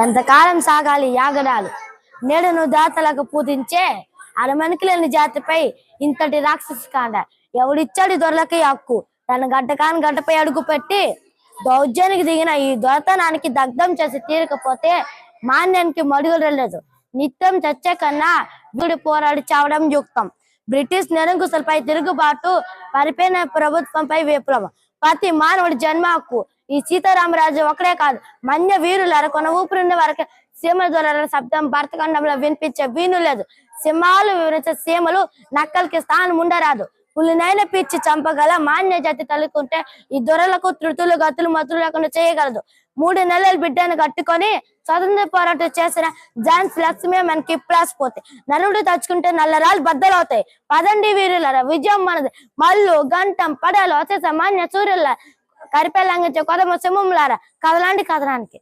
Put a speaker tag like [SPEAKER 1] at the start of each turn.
[SPEAKER 1] ఎంతకాలం సాగాలి యాగడాలు నేడును దాతలకు పూజించే అరమణికిలేని జాతిపై ఇంతటి రాక్షస కాండ ఎవడిచ్చాడు దొరలకి హక్కు తన గడ్డకాని గడ్డపై అడుగు పెట్టి దౌర్జన్యానికి దిగిన ఈ దొరతనానికి దగ్ధం చేసి తీరకపోతే మాన్యానికి మడుగులేదు. నిత్యం చచ్చే కన్నా వీడి పోరాడి చావడం యుక్తం. బ్రిటిష్ నిరంకుశలపై తిరుగుబాటు, పరిపాలన ప్రభుత్వంపై విప్లవం, ప్రతి మానవుడి జన్మ హక్కు. ఈ సీతారామరాజు ఒకడే కాదు, మన్య వీరులార కొన ఊపిరిన వరకు సీమల దొరల శబ్దం భరతఖండంలో వినిపించే వీణు లేదు. సింహాలు వివరించే సీమలు నక్కలకి స్థానం ఉండరాదు. పులినైన పిచ్చి చంపగల మాన్య జాతి తలుకుంటే ఈ దొరలకు తృతులు గతులు మతులు లేకుండా చేయగలదు. 3 నెలల బిడ్డను కట్టుకొని స్వతంత్ర పోరాటం చేసిన ఝాన్సీ లక్ష్మి మనకి ప్లాసిపోతాయి. నలుడు తచ్చుకుంటే నల్లరాలు బద్దలవుతాయి. పదండి వీరులారా, విజయం మనది. మల్లు గంటం పడాలు వచ్చేసా మాన్య సూర్యుల కరిపేలంగించే కొదమ సింహంలారా, కదలాంటి కదలానికి.